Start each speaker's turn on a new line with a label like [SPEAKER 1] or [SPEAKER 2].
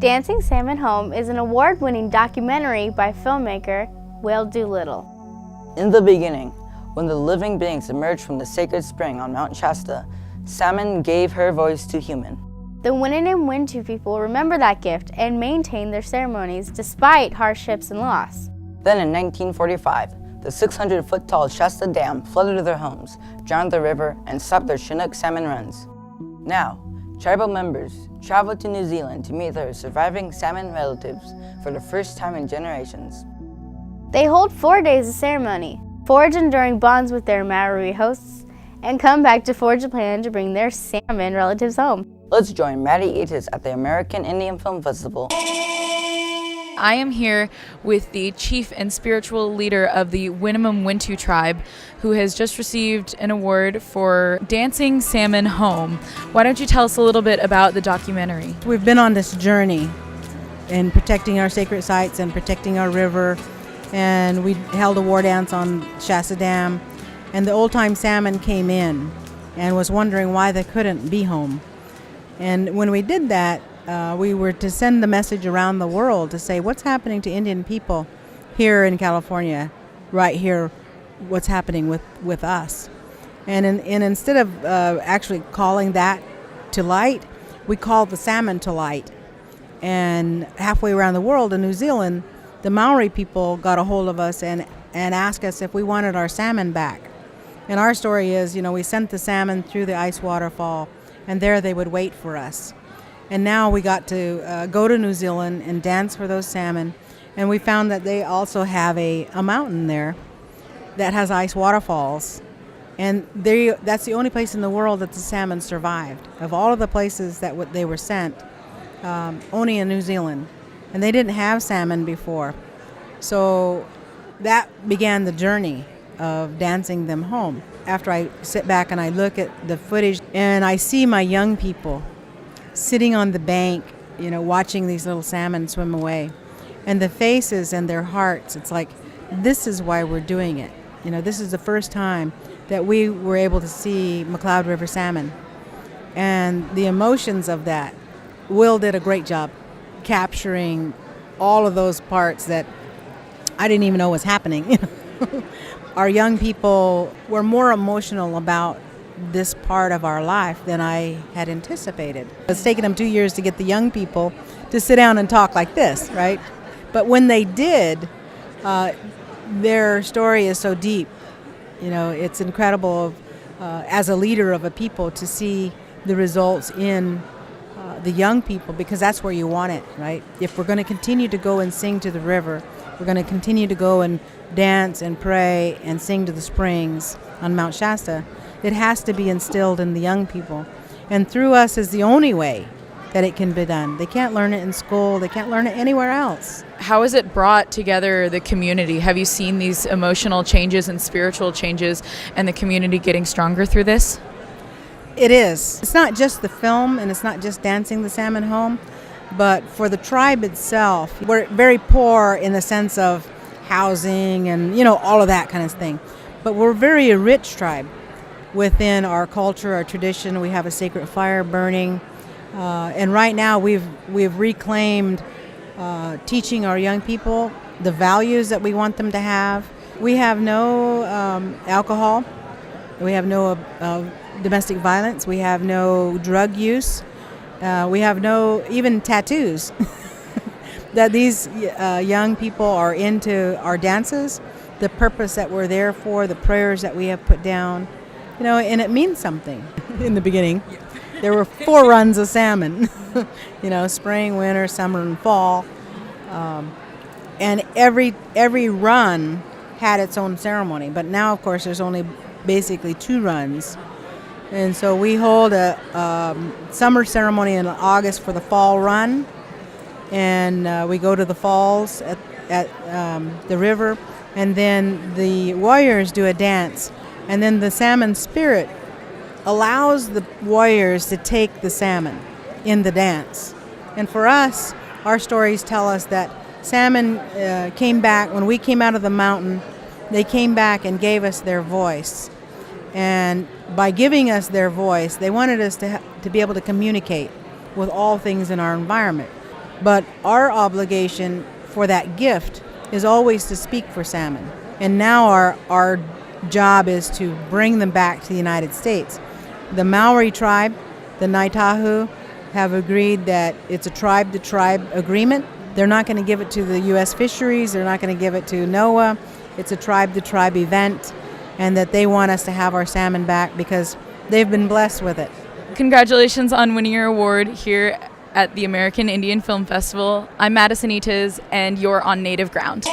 [SPEAKER 1] Dancing Salmon Home is an award-winning documentary by filmmaker Will Doolittle.
[SPEAKER 2] In the beginning, when the living beings emerged from the sacred spring on Mount Shasta, salmon gave her voice to human.
[SPEAKER 1] The Winnin and Wintu people remember that gift and maintain their ceremonies despite hardships and loss.
[SPEAKER 2] Then in 1945, the 600-foot-tall Shasta Dam flooded their homes, drowned the river, and stopped their Chinook salmon runs. Now, tribal members travel to New Zealand to meet their surviving salmon relatives for the first time in generations.
[SPEAKER 1] They hold 4 days of ceremony, forge enduring bonds with their Maori hosts, and come back to forge a plan to bring their salmon relatives home.
[SPEAKER 2] Let's join Maddie Atis at the American Indian Film Festival.
[SPEAKER 3] I am here with the chief and spiritual leader of the Winnin and Wintu tribe, who has just received an award for Dancing Salmon Home. Why don't you tell us a little bit about the documentary?
[SPEAKER 4] We've been on this journey in protecting our sacred sites and protecting our river, and we held a war dance on Shasta Dam, and the old-time salmon came in and was wondering why they couldn't be home. And when we did that, we were to send the message around the world to say what's happening to Indian people here in California, right here, what's happening with us. And instead of actually calling that to light, we called the salmon to light. And halfway around the world in New Zealand, the Maori people got a hold of us and asked us if we wanted our salmon back. And our story is, we sent the salmon through the ice waterfall, and there they would wait for us. And now we got to go to New Zealand and dance for those salmon. And we found that they also have a mountain there that has ice waterfalls. And that's the only place in the world that the salmon survived. Of all of the places that they were sent, only in New Zealand. And they didn't have salmon before. So that began the journey of dancing them home. After I sit back and I look at the footage and I see my young people sitting on the bank, watching these little salmon swim away. And the faces and their hearts, it's like, this is why we're doing it. This is the first time that we were able to see McCloud River salmon. And the emotions of that, Will did a great job capturing all of those parts that I didn't even know was happening. Our young people were more emotional about this part of our life than I had anticipated. It's taken them 2 years to get the young people to sit down and talk like this, right? But when they did, their story is so deep. It's incredible as a leader of a people to see the results in the young people, because that's where you want it, right? If we're going to continue to go and sing to the river, we're going to continue to go and dance and pray and sing to the springs on Mount Shasta, it has to be instilled in the young people. And through us is the only way that it can be done. They can't learn it in school. They can't learn it anywhere else.
[SPEAKER 3] How has it brought together the community? Have you seen these emotional changes and spiritual changes and the community getting stronger through this?
[SPEAKER 4] It is. It's not just the film and it's not just Dancing the Salmon Home, but for the tribe itself, we're very poor in the sense of housing and, all of that kind of thing. But we're very a rich tribe within our culture, our tradition. We have a sacred fire burning. And right now we've reclaimed teaching our young people the values that we want them to have. We have no alcohol. We have no domestic violence. We have no drug use. We have no even tattoos. That these young people are into our dances, the purpose that we're there for, the prayers that we have put down, and it means something. In the beginning, there were 4 runs of salmon, spring, winter, summer, and fall, and every run had its own ceremony. But now, of course, there's only basically 2 runs, and so we hold a summer ceremony in August for the fall run. And we go to the falls at the river, and then the warriors do a dance, and then the salmon spirit allows the warriors to take the salmon in the dance. And for us, our stories tell us that salmon came back when we came out of the mountain. They came back and gave us their voice, and by giving us their voice, they wanted us to be able to communicate with all things in our environment. But our obligation for that gift is always to speak for salmon. And now our job is to bring them back to the United States. The Maori tribe, the Naitahu, have agreed that it's a tribe-to-tribe agreement. They're not going to give it to the U.S. fisheries. They're not going to give it to NOAA. It's a tribe-to-tribe event, and that they want us to have our salmon back because they've been blessed with it.
[SPEAKER 3] Congratulations on winning your award here at the American Indian Film Festival. I'm Madison Eates, and you're on native ground.